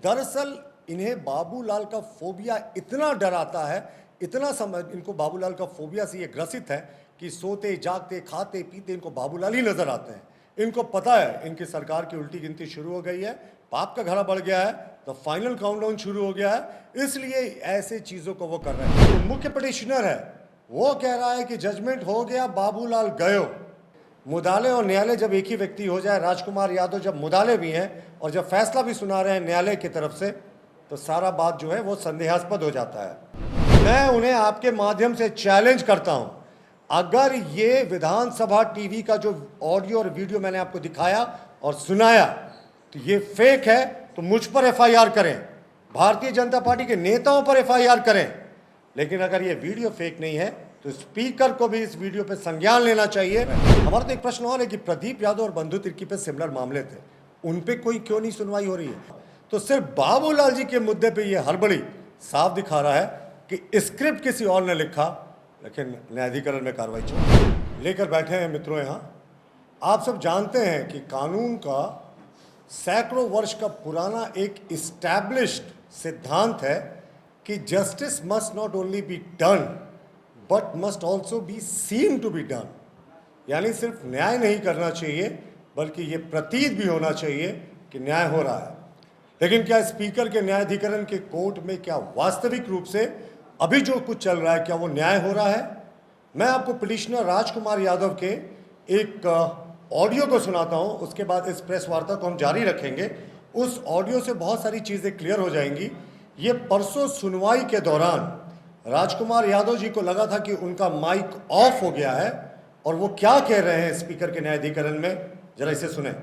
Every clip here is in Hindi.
दरअसल इन्हें बाबूलाल का फोबिया इतना डराता है, इतना समझ इनको बाबूलाल का फोबिया से ये ग्रसित है कि सोते जागते खाते पीते इनको बाबूलाल ही नजर आते हैं। इनको पता है इनकी सरकार की उल्टी गिनती शुरू हो गई है, पाप का घड़ा बढ़ गया है, तो फाइनल काउंटडाउन शुरू हो गया है, इसलिए ऐसे चीजों को वो कर रहे हैं। जो मुख्य पिटिशनर है वो कह रहा है कि जजमेंट हो गया, बाबूलाल गयो। मुदाले और न्यायालय जब एक ही व्यक्ति हो जाए, राजकुमार यादव जब मुदाले भी हैं और जब फैसला भी सुना रहे हैं न्यायालय की तरफ से, तो सारा बात जो है वो संदेहास्पद हो जाता है। मैं उन्हें आपके माध्यम से चैलेंज करता हूं, अगर ये विधानसभा टीवी का जो ऑडियो और वीडियो मैंने आपको दिखाया और सुनाया तो ये फेक है, तो मुझ पर एफआईआर करें, भारतीय जनता पार्टी के नेताओं पर एफआईआर करें। लेकिन अगर ये वीडियो फेक नहीं है तो स्पीकर को भी इस वीडियो पे संज्ञान लेना चाहिए। हमारा तो एक प्रश्न और है कि प्रदीप यादव और बंधु तिर्की पे सिमिलर मामले थे, उन पे कोई क्यों नहीं सुनवाई हो रही है? तो सिर्फ बाबूलाल जी के मुद्दे पे ये हड़बड़ी साफ दिखा रहा है कि स्क्रिप्ट किसी और ने लिखा, लेकिन न्यायाधिकरण में कार्रवाई चल लेकर बैठे हैं। मित्रों, यहाँ आप सब जानते हैं कि कानून का सैकड़ों वर्ष का पुराना एक इस्टैब्लिश्ड सिद्धांत है कि justice must not only be done but must also be seen to be done. यानी सिर्फ न्याय नहीं करना चाहिए बल्कि ये प्रतीत भी होना चाहिए कि न्याय हो रहा है। लेकिन क्या स्पीकर के न्यायाधिकरण के कोर्ट में क्या वास्तविक रूप से अभी जो कुछ चल रहा है क्या वो न्याय हो रहा है? मैं आपको पिटिशनर राजकुमार यादव के एक ऑडियो को सुनाता हूं, उसके बाद इस प्रेस वार्ता को हम जारी रखेंगे। उस ऑडियो से बहुत सारी चीजें क्लियर हो जाएंगी। ये परसों सुनवाई के दौरान राजकुमार यादव जी को लगा था कि उनका माइक ऑफ हो गया है, और वो क्या कह रहे हैं स्पीकर के न्यायाधिकरण में, जरा इसे सुने।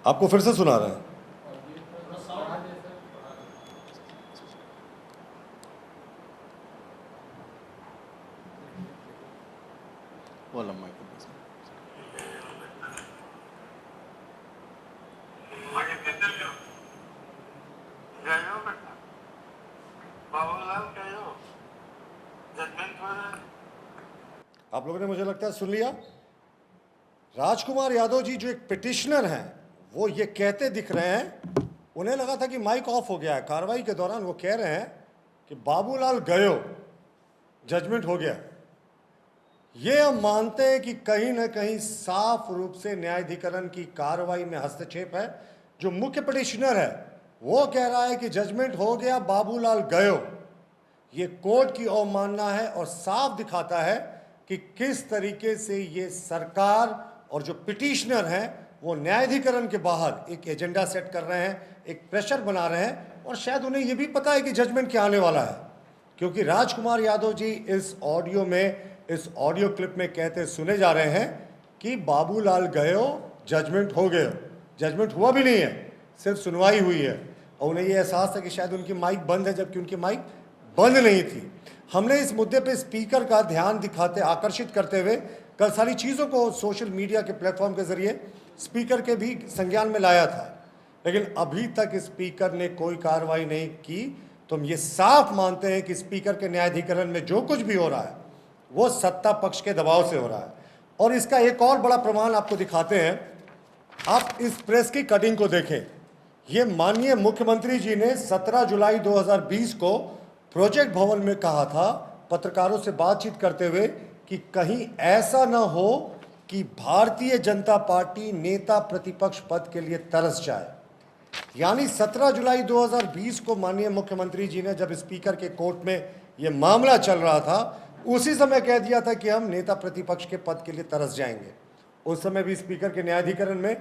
आपको फिर से सुना रहे हैं। आप लोगों ने मुझे लगता है सुन लिया। राजकुमार यादव जी जो एक पिटिशनर हैं वो ये कहते दिख रहे हैं, उन्हें लगा था कि माइक ऑफ हो गया है। कार्रवाई के दौरान वो कह रहे हैं कि बाबूलाल गयो, जजमेंट हो गया। ये हम मानते हैं कि कहीं ना कहीं साफ रूप से न्यायाधिकरण की कार्रवाई में हस्तक्षेप है। जो मुख्य पिटिशनर है वो कह रहा है कि जजमेंट हो गया, बाबूलाल गयो। ये कोर्ट की अवमानना है और साफ दिखाता है कि किस तरीके से ये सरकार और जो पिटिशनर हैं वो न्यायाधिकरण के बाहर एक एजेंडा सेट कर रहे हैं, एक प्रेशर बना रहे हैं, और शायद उन्हें ये भी पता है कि जजमेंट क्या आने वाला है। क्योंकि राजकुमार यादव जी इस ऑडियो में, इस ऑडियो क्लिप में कहते सुने जा रहे हैं कि बाबूलाल गयो, जजमेंट हो गया। जजमेंट हुआ भी नहीं है, सिर्फ सुनवाई हुई है, और उन्हें ये एहसास है कि शायद उनकी माइक बंद है, जबकि उनकी माइक बंद नहीं थी। हमने इस मुद्दे पे स्पीकर का ध्यान दिखाते, आकर्षित करते हुए कल सारी चीज़ों को सोशल मीडिया के प्लेटफॉर्म के जरिए स्पीकर के भी संज्ञान में लाया था, लेकिन अभी तक स्पीकर ने कोई कार्रवाई नहीं की। तो हम ये साफ मानते हैं कि स्पीकर के न्यायाधिकरण में जो कुछ भी हो रहा है वो सत्ता पक्ष के दबाव से हो रहा है। और इसका एक और बड़ा प्रमाण आपको दिखाते हैं। आप इस प्रेस की कटिंग को देखें। ये माननीय मुख्यमंत्री जी ने 17 जुलाई 2020 को प्रोजेक्ट भवन में कहा था, पत्रकारों से बातचीत करते हुए, कि कहीं ऐसा ना हो कि भारतीय जनता पार्टी नेता प्रतिपक्ष पद के लिए तरस जाए। यानी 17 जुलाई 2020 को माननीय मुख्यमंत्री जी ने, जब स्पीकर के कोर्ट में ये मामला चल रहा था, उसी समय कह दिया था कि हम नेता प्रतिपक्ष के पद के लिए तरस जाएंगे। उस समय भी स्पीकर के न्यायाधिकरण में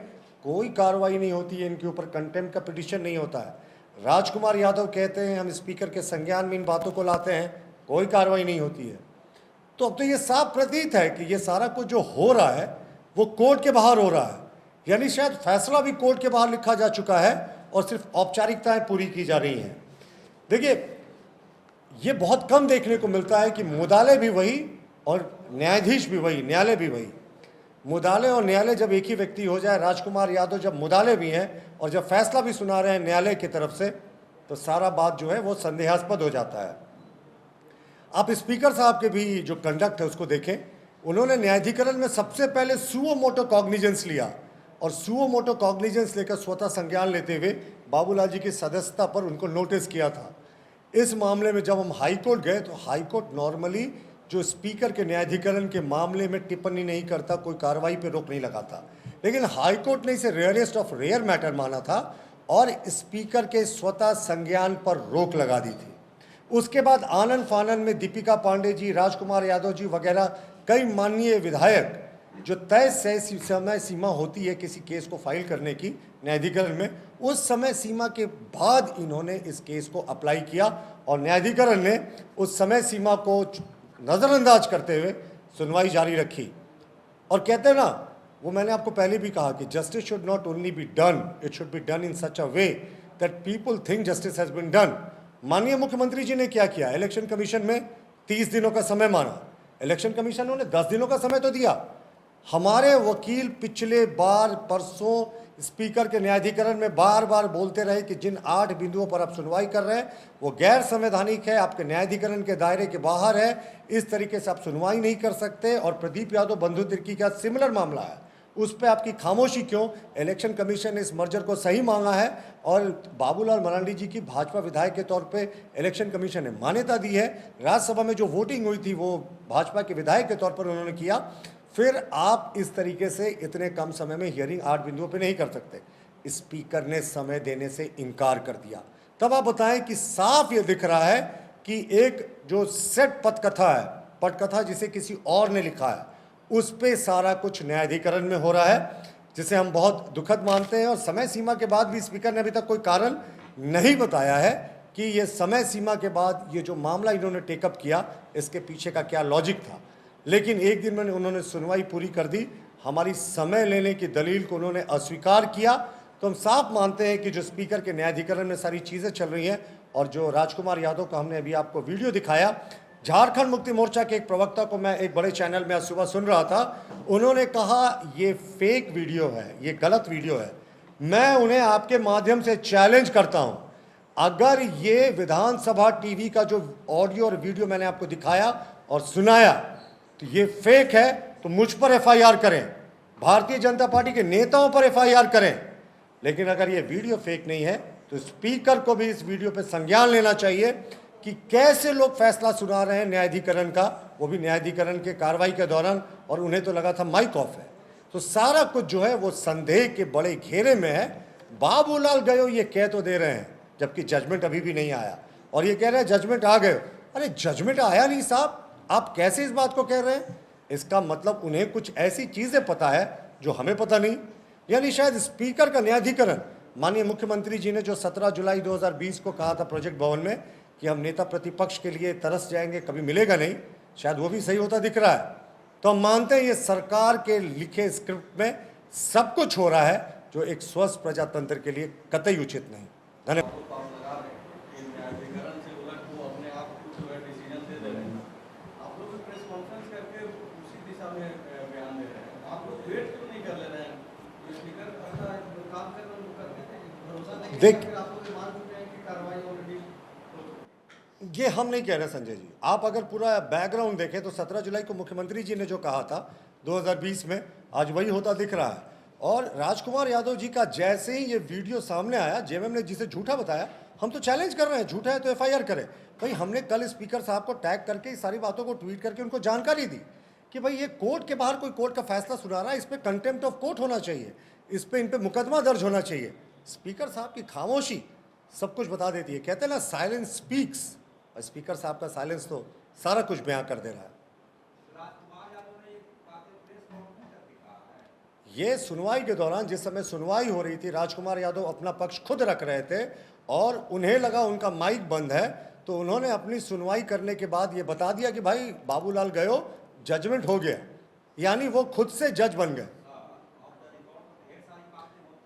कोई कार्रवाई नहीं होती है, इनके ऊपर कंटेम्प्ट का पिटीशन नहीं होता है। राजकुमार यादव कहते हैं हम स्पीकर के संज्ञान में इन बातों को लाते हैं, कोई कार्रवाई नहीं होती है। तो अब तो ये साफ प्रतीत है कि ये सारा कुछ जो हो रहा है वो कोर्ट के बाहर हो रहा है। यानी शायद फैसला भी कोर्ट के बाहर लिखा जा चुका है और सिर्फ औपचारिकताएं पूरी की जा रही हैं। देखिए, ये बहुत कम देखने को मिलता है कि मुदाले भी वही और न्यायाधीश भी वही, न्यायालय भी वही। मुदाले और न्यायालय जब एक ही व्यक्ति हो जाए, राजकुमार यादव जब मुदाले भी हैं और जब फैसला भी सुना रहे हैं न्यायालय की तरफ से, तो सारा बात जो है वो संदेहास्पद हो जाता है। आप स्पीकर साहब के भी जो कंडक्ट है उसको देखें। उन्होंने न्यायाधिकरण में सबसे पहले सुओ मोटो कॉग्निजेंस लिया और सुओ मोटो कॉग्निजेंस लेकर स्वतः संज्ञान लेते हुए बाबूलाल जी की सदस्यता पर उनको नोटिस किया था। इस मामले में जब हम हाई कोर्ट गए तो हाई कोर्ट नॉर्मली जो स्पीकर के न्यायाधिकरण के मामले में टिप्पणी नहीं करता, कोई कार्रवाई पर रोक नहीं लगाता, लेकिन हाई कोर्ट ने इसे रेयरेस्ट ऑफ रेयर मैटर माना था और स्पीकर के स्वतः संज्ञान पर रोक लगा दी थी। उसके बाद आनन फानन में दीपिका पांडे जी, राजकुमार यादव जी वगैरह कई माननीय विधायक, जो तय समय सीमा होती है किसी केस को फाइल करने की न्यायाधिकरण में, उस समय सीमा के बाद इन्होंने इस केस को अप्लाई किया और न्यायाधिकरण ने उस समय सीमा को नज़रअंदाज करते हुए सुनवाई जारी रखी। और कहते हैं ना, वो मैंने आपको पहले भी कहा कि justice should not only be done, it should be done in such a way that people think justice has been done. माननीय मुख्यमंत्री जी ने क्या किया, इलेक्शन कमीशन में 30 दिनों का समय मांगा, इलेक्शन कमीशन ने 10 दिनों का समय तो दिया। हमारे वकील पिछले बार परसों स्पीकर के न्यायाधिकरण में बार बार बोलते रहे कि जिन 8 बिंदुओं पर आप सुनवाई कर रहे हैं वो गैर संवैधानिक है, आपके न्यायाधिकरण के दायरे के बाहर है, इस तरीके से आप सुनवाई नहीं कर सकते। और प्रदीप यादव बंधु तिर्की का सिमिलर मामला है, उस पर आपकी खामोशी क्यों? इलेक्शन कमीशन ने इस मर्जर को सही मांगा है और बाबूलाल मरांडी जी की भाजपा विधायक के तौर पे इलेक्शन कमीशन ने मान्यता दी है। राज्यसभा में जो वोटिंग हुई थी वो भाजपा के विधायक के तौर पर उन्होंने किया। फिर आप इस तरीके से इतने कम समय में हियरिंग 8 बिंदुओं पे नहीं कर सकते। स्पीकर ने समय देने से इनकार कर दिया। तब आप बताएं कि साफ ये दिख रहा है कि एक जो सेट पटकथा है, पटकथा जिसे किसी और ने लिखा है, उस पे सारा कुछ न्यायाधिकरण में हो रहा है, जिसे हम बहुत दुखद मानते हैं। और समय सीमा के बाद भी स्पीकर ने अभी तक कोई कारण नहीं बताया है कि ये समय सीमा के बाद ये जो मामला इन्होंने टेकअप किया इसके पीछे का क्या लॉजिक था। लेकिन एक दिन में उन्होंने सुनवाई पूरी कर दी, हमारी समय लेने की दलील को उन्होंने अस्वीकार किया। तो हम साफ मानते हैं कि जो स्पीकर के न्यायाधिकरण में सारी चीज़ें चल रही हैं, और जो राजकुमार यादव का हमने अभी आपको वीडियो दिखाया, झारखंड मुक्ति मोर्चा के एक प्रवक्ता को मैं एक बड़े चैनल में आज सुबह सुन रहा था, उन्होंने कहा ये फेक वीडियो है, ये गलत वीडियो है। मैं उन्हें आपके माध्यम से चैलेंज करता हूं, अगर ये विधानसभा टीवी का जो ऑडियो और वीडियो मैंने आपको दिखाया और सुनाया तो ये फेक है, तो मुझ पर एफआईआर करें, भारतीय जनता पार्टी के नेताओं पर एफआईआर करें। लेकिन अगर ये वीडियो फेक नहीं है तो स्पीकर को भी इस वीडियो पर संज्ञान लेना चाहिए कि कैसे लोग फैसला सुना रहे हैं न्यायाधिकरण का, वो भी न्यायाधिकरण के कार्रवाई के दौरान, और उन्हें तो लगा था माइक ऑफ है। तो सारा कुछ जो है वो संदेह के बड़े घेरे में है। बाबूलाल गयो ये कह तो दे रहे हैं, जबकि जजमेंट अभी भी नहीं आया, और ये कह रहे हैं जजमेंट आ गए। अरे जजमेंट आया नहीं साहब, आप कैसे इस बात को कह रहे हैं? इसका मतलब उन्हें कुछ ऐसी चीज़ें पता है जो हमें पता नहीं। यानी शायद स्पीकर का न्यायाधिकरण, माननीय मुख्यमंत्री जी ने जो 17 जुलाई 2020 को कहा था प्रोजेक्ट भवन में कि हम नेता प्रतिपक्ष के लिए तरस जाएंगे, कभी मिलेगा नहीं, शायद वो भी सही होता दिख रहा है। तो हम मानते हैं ये सरकार के लिखे स्क्रिप्ट में सब कुछ हो रहा है जो एक स्वस्थ प्रजातंत्र के लिए कतई उचित नहीं। धन्यवाद। देख, ये हम नहीं कह रहे संजय जी, आप अगर पूरा बैकग्राउंड देखें तो 17 जुलाई को मुख्यमंत्री जी ने जो कहा था 2020 में, आज वही होता दिख रहा है। और राजकुमार यादव जी का जैसे ही ये वीडियो सामने आया, जेएमएम ने जिसे झूठा बताया, हम तो चैलेंज कर रहे हैं, झूठा है तो एफआईआर करें। भाई हमने कल स्पीकर साहब को टैग करके इस सारी बातों को ट्वीट करके उनको जानकारी दी कि भाई ये कोर्ट के बाहर कोई कोर्ट का फैसला सुना रहा है, इस पर कंटेम्प्ट ऑफ कोर्ट होना चाहिए, इस पर इन पर मुकदमा दर्ज होना चाहिए। स्पीकर साहब की खामोशी सब कुछ बता देती है। कहते हैं ना, साइलेंस स्पीक्स, और स्पीकर साहब का साइलेंस तो सारा कुछ बयां कर दे रहा है। ये सुनवाई के दौरान, जिस समय सुनवाई हो रही थी, राजकुमार यादव अपना पक्ष खुद रख रहे थे और उन्हें लगा उनका माइक बंद है, तो उन्होंने अपनी सुनवाई करने के बाद ये बता दिया कि भाई बाबूलाल गयो, जजमेंट हो गया। यानी वो खुद से जज बन गए।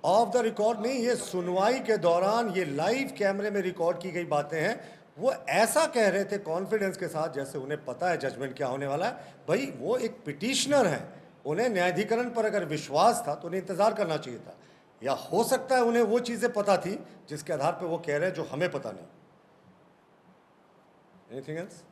ऑफ द रिकॉर्ड नहीं, ये सुनवाई के दौरान ये लाइव कैमरे में रिकॉर्ड की गई बातें हैं। वो ऐसा कह रहे थे कॉन्फिडेंस के साथ जैसे उन्हें पता है जजमेंट क्या होने वाला है। भाई वो एक पिटिशनर है, उन्हें न्यायाधिकरण पर अगर विश्वास था तो उन्हें इंतजार करना चाहिए था। या हो सकता है उन्हें वो चीजें पता थी जिसके आधार पे वो कह रहे हैं जो हमें पता नहीं। Anything else?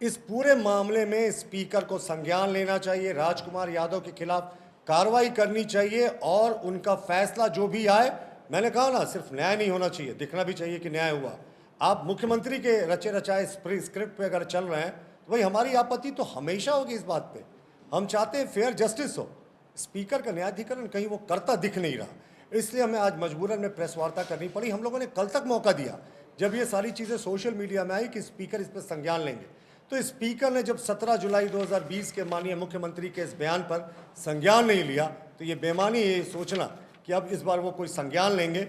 इस पूरे मामले में स्पीकर को संज्ञान लेना चाहिए, राजकुमार यादव के खिलाफ कार्रवाई करनी चाहिए और उनका फैसला जो भी आए, मैंने कहा ना, सिर्फ न्याय नहीं होना चाहिए, दिखना भी चाहिए कि न्याय हुआ। आप मुख्यमंत्री के रचे रचाए स्क्रिप्ट पे अगर चल रहे हैं तो भाई हमारी आपत्ति तो हमेशा होगी इस बात पे। हम चाहते हैं फेयर जस्टिस हो। स्पीकर का न्यायाधिकरण कहीं वो करता दिख नहीं रहा, इसलिए हमें आज मजबूरन में प्रेस वार्ता करनी पड़ी। हम लोगों ने कल तक मौका दिया, जब ये सारी चीज़ें सोशल मीडिया में आई कि स्पीकर इस पर संज्ञान लेंगे, तो स्पीकर ने जब 17 जुलाई 2020 के माननीय मुख्यमंत्री के इस बयान पर संज्ञान नहीं लिया, तो ये बेमानी है सोचना कि अब इस बार वो कोई संज्ञान लेंगे।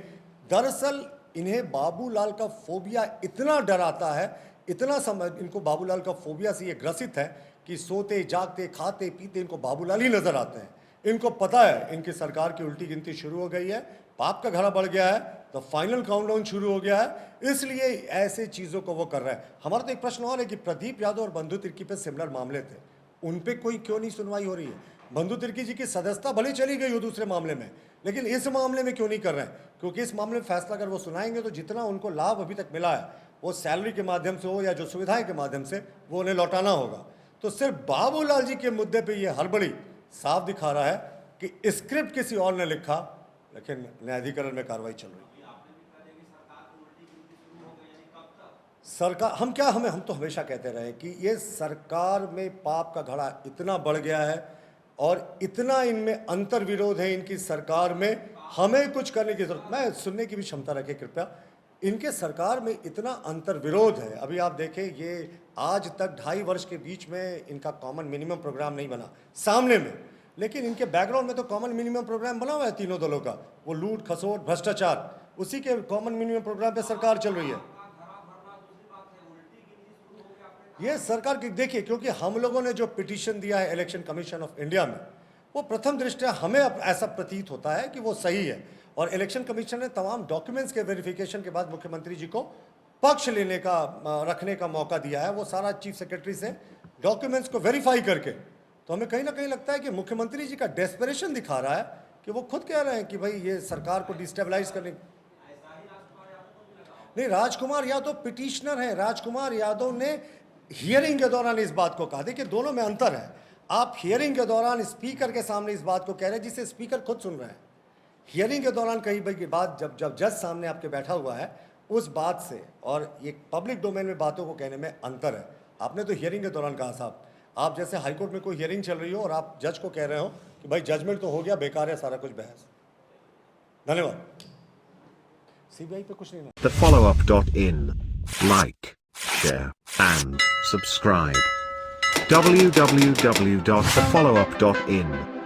दरअसल इन्हें बाबूलाल का फोबिया इतना डराता है, इतना इनको बाबूलाल का फोबिया से ये ग्रसित है कि सोते जागते खाते पीते इनको बाबूलाल ही नजर आते हैं। इनको पता है इनकी सरकार की उल्टी गिनती शुरू हो गई है, पाप का घड़ा बढ़ गया है, तो फाइनल काउंटडाउन शुरू हो गया है, इसलिए ऐसे चीज़ों को वो कर रहा है। हमारा तो एक प्रश्न और है कि प्रदीप यादव और बंधु तिर्की पे सिमिलर मामले थे, उन पे कोई क्यों नहीं सुनवाई हो रही है? बंधु तिर्की जी की सदस्यता भले चली गई हो दूसरे मामले में, लेकिन इस मामले में क्यों नहीं कर रहे हैं? क्योंकि इस मामले में फैसला अगर वो सुनाएंगे तो जितना उनको लाभ अभी तक मिला है, वो सैलरी के माध्यम से हो या जो सुविधाएं के माध्यम से, वो उन्हें लौटाना होगा। तो सिर्फ बाबूलाल जी के मुद्दे पर यह हड़बड़ी साफ दिखा रहा है कि स्क्रिप्ट किसी और ने लिखा, लेकिन न्यायाधिकरण में कार्रवाई चल रही है। सरकार हम तो हमेशा कहते रहे कि ये सरकार में पाप का घड़ा इतना बढ़ गया है और इतना इनमें अंतर विरोध है इनकी सरकार में, हमें कुछ करने की जरूरत, मैं सुनने की भी क्षमता रखें कृपया। इनके सरकार में इतना अंतर विरोध है। अभी आप देखें, ये आज तक 2.5 वर्ष के बीच में इनका कॉमन मिनिमम प्रोग्राम नहीं बना सामने में, लेकिन इनके बैकग्राउंड में तो कॉमन मिनिमम प्रोग्राम बना हुआ है तीनों दलों का। वो लूट खसोट भ्रष्टाचार, उसी के कॉमन मिनिमम प्रोग्राम पे सरकार चल रही है। ये सरकार की देखिए, क्योंकि हम लोगों ने जो पिटीशन दिया है इलेक्शन कमीशन ऑफ इंडिया में, वो प्रथम दृष्टया हमें ऐसा प्रतीत होता है कि वो सही है, और इलेक्शन कमीशन ने तमाम डॉक्यूमेंट्स के वेरिफिकेशन के बाद मुख्यमंत्री जी को पक्ष लेने का रखने का मौका दिया है। वो सारा चीफ सेक्रेटरी से डॉक्यूमेंट्स को वेरीफाई करके, तो हमें कहीं ना कहीं लगता है कि मुख्यमंत्री जी का डेस्परेशन दिखा रहा है कि वो खुद कह रहे हैं कि भाई ये सरकार को डिस्टेबलाइज करने। नहीं, राजकुमार यादव पिटिशनर है। राजकुमार यादव ने हियरिंग के दौरान इस बात को कहा। देखिए, दोनों में अंतर है। आप हियरिंग के दौरान स्पीकर के सामने इस बात को कह रहे हैं जिसे स्पीकर खुद सुन रहे हैं। हियरिंग के दौरान कही गई बात जब जज सामने आपके बैठा हुआ है, उस बात से और ये पब्लिक डोमेन में बातों को कहने में अंतर है। आपने तो हियरिंग के दौरान कहा साहब, आप जैसे हाईकोर्ट में कोई हियरिंग चल रही हो और आप जज को कह रहे हो कि भाई जजमेंट तो हो गया, बेकार है सारा कुछ बहस। धन्यवाद। सीबीआई पे कुछ नहीं ना। TheFollowUp.in, like, share and subscribe. www.thefollowup.in